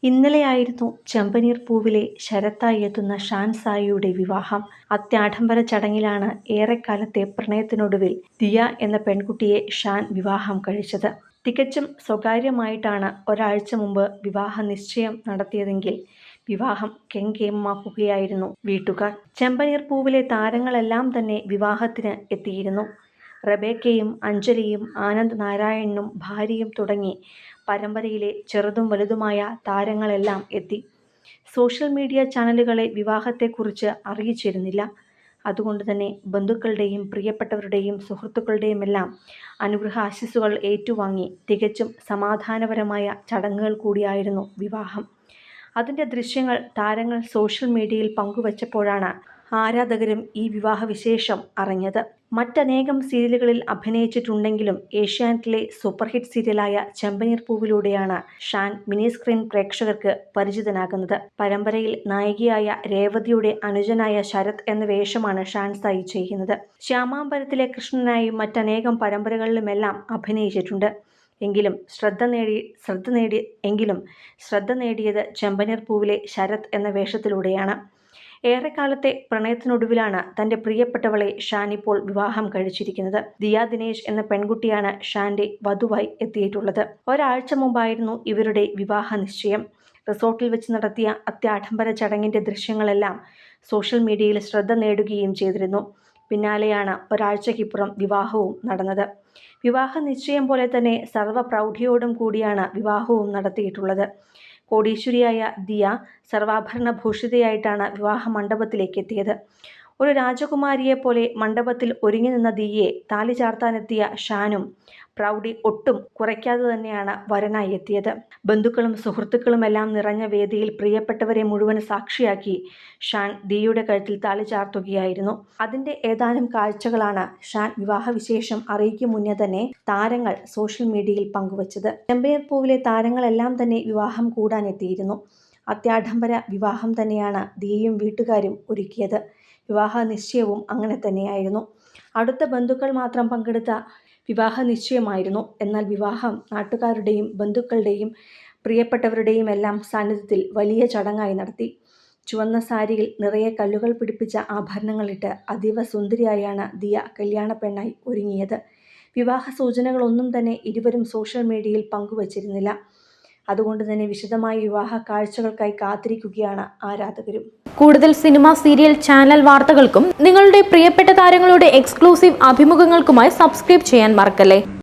ഇന്നലെയായിരുന്നു ചെമ്പനീർ പൂവിലെ ശരത്തായി എത്തുന്ന ഷാൻ സായിയുടെ വിവാഹം. അത്യാഡംബര ചടങ്ങിലാണ് ഏറെക്കാലത്തെ പ്രണയത്തിനൊടുവിൽ ദിയ എന്ന പെൺകുട്ടിയെ ഷാൻ വിവാഹം കഴിച്ചത്. തികച്ചും സ്വകാര്യമായിട്ടാണ് ഒരാഴ്ച മുമ്പ് വിവാഹ നിശ്ചയം നടത്തിയതെങ്കിൽ വിവാഹം കെങ്കേമമാക്കുകയായിരുന്നു വീട്ടുകാർ. ചെമ്പനീർ പൂവിലെ താരങ്ങളെല്ലാം തന്നെ വിവാഹത്തിന് എത്തിയിരുന്നു. റെബേക്കയും അഞ്ജലിയും ആനന്ദ് നാരായണനും ഭാര്യയും തുടങ്ങി പരമ്പരയിലെ ചെറുതും വലുതുമായ താരങ്ങളെല്ലാം എത്തി. സോഷ്യൽ മീഡിയ ചാനലുകളെ വിവാഹത്തെക്കുറിച്ച് അറിയിച്ചിരുന്നില്ല. അതുകൊണ്ട് തന്നെ ബന്ധുക്കളുടെയും പ്രിയപ്പെട്ടവരുടെയും സുഹൃത്തുക്കളുടെയുമെല്ലാം അനുഗ്രഹാശിസ്സുകൾ ഏറ്റുവാങ്ങി തികച്ചും സമാധാനപരമായ ചടങ്ങുകൾ കൂടിയായിരുന്നു വിവാഹം. അതിൻ്റെ ദൃശ്യങ്ങൾ താരങ്ങൾ സോഷ്യൽ മീഡിയയിൽ പങ്കുവച്ചപ്പോഴാണ് ആരാധകരും ഈ വിവാഹവിശേഷം അറിഞ്ഞത്. മറ്റനേകം സീരിയലുകളിൽ അഭിനയിച്ചിട്ടുണ്ടെങ്കിലും ഏഷ്യാനെറ്റിലെ സൂപ്പർഹിറ്റ് സീരിയലായ ചെമ്പനീർ പൂവിലൂടെയാണ് ഷാൻ മിനി സ്ക്രീൻ പ്രേക്ഷകർക്ക് പരിചിതനാകുന്നത്. പരമ്പരയിൽ നായികയായ രേവതിയുടെ അനുജനായ ശരത് എന്ന വേഷമാണ് ഷാൻ സായി ചെയ്യുന്നത്. ശ്യാമാംബരത്തിലെ കൃഷ്ണനായും മറ്റനേകം പരമ്പരകളിലുമെല്ലാം അഭിനയിച്ചിട്ടുണ്ട്. എങ്കിലും ശ്രദ്ധ നേടിയത് ചെമ്പനീർ പൂവിലെ ശരത് എന്ന വേഷത്തിലൂടെയാണ്. ഏറെക്കാലത്തെ പ്രണയത്തിനൊടുവിലാണ് തൻ്റെ പ്രിയപ്പെട്ടവളെ ഷാൻ ഇപ്പോൾ വിവാഹം കഴിച്ചിരിക്കുന്നത്. ദിയ ദിനേശ് എന്ന പെൺകുട്ടിയാണ് ഷാൻ്റെ വധുവായി എത്തിയിട്ടുള്ളത്. ഒരാഴ്ച മുമ്പായിരുന്നു ഇവരുടെ വിവാഹ നിശ്ചയം. റിസോർട്ടിൽ വെച്ച് നടത്തിയ അത്യാഡംബര ചടങ്ങിൻ്റെ ദൃശ്യങ്ങളെല്ലാം സോഷ്യൽ മീഡിയയിൽ ശ്രദ്ധ നേടുകയും ചെയ്തിരുന്നു. പിന്നാലെയാണ് ഒരാഴ്ചയ്ക്കിപ്പുറം വിവാഹവും നടന്നത്. വിവാഹ നിശ്ചയം പോലെ തന്നെ സർവ്വ പ്രൗഢിയോടും കൂടിയാണ് വിവാഹവും നടത്തിയിട്ടുള്ളത്. കോടീശ്വരിയായ ദിയ സർവാഭരണഭൂഷിതയായിട്ടാണ് വിവാഹ മണ്ഡപത്തിലേക്ക് എത്തിയത്. ഒരു രാജകുമാരിയെപ്പോലെ മണ്ഡപത്തിൽ ഒരുങ്ങി നിന്ന ദിയയെ താലി ചാർത്താനെത്തിയ ഷാനും പ്രൗഢി ഒട്ടും കുറയ്ക്കാതെ തന്നെയാണ് വരനായി എത്തിയത്. ബന്ധുക്കളും സുഹൃത്തുക്കളുമെല്ലാം നിറഞ്ഞ വേദിയിൽ പ്രിയപ്പെട്ടവരെ മുഴുവൻ സാക്ഷിയാക്കി ഷാൻ ദിയയുടെ കഴുത്തിൽ താലി ചാർത്തുകയായിരുന്നു. അതിൻ്റെ ഏതാനും കാഴ്ചകളാണ് ഷാൻ വിവാഹവിശേഷം അറിയിക്കും മുന്നേ തന്നെ താരങ്ങൾ സോഷ്യൽ മീഡിയയിൽ പങ്കുവച്ചത്. ചെമ്പനീർ പൂവിലെ താരങ്ങളെല്ലാം തന്നെ വിവാഹം കൂടാനെത്തിയിരുന്നു. അത്യാഡംബര വിവാഹം തന്നെയാണ് ദിയയും വീട്ടുകാരും ഒരുക്കിയത്. വിവാഹ നിശ്ചയവും അങ്ങനെ തന്നെയായിരുന്നു. അടുത്ത ബന്ധുക്കൾ മാത്രം പങ്കെടുത്ത വിവാഹ നിശ്ചയമായിരുന്നു. എന്നാൽ വിവാഹം നാട്ടുകാരുടെയും ബന്ധുക്കളുടെയും പ്രിയപ്പെട്ടവരുടെയും എല്ലാം സാന്നിധ്യത്തിൽ വലിയ ചടങ്ങായി നടത്തി. ചുവന്ന സാരിയിൽ നിറയെ കല്ലുകൾ പിടിപ്പിച്ച ആഭരണങ്ങളിട്ട് അതീവ സുന്ദരിയായാണ് ദിയ കല്യാണ പെണ്ണായി ഒരുങ്ങിയത്. വിവാഹ സൂചനകളൊന്നും തന്നെ ഇരുവരും സോഷ്യൽ മീഡിയയിൽ പങ്കുവച്ചിരുന്നില്ല. അതുകൊണ്ട് തന്നെ വിശദമായ വിവാഹ കാഴ്ചകൾക്കായി കാത്തിരിക്കുകയാണ് ആരാധകരും. കൂടുതൽ സിനിമ, സീരിയൽ, ചാനൽ വാർത്തകൾക്കും നിങ്ങളുടെ പ്രിയപ്പെട്ട താരങ്ങളുടെ എക്സ്ക്ലൂസീവ് അഭിമുഖങ്ങൾക്കുമായി സബ്സ്ക്രൈബ് ചെയ്യാൻ മറക്കല്ലേ.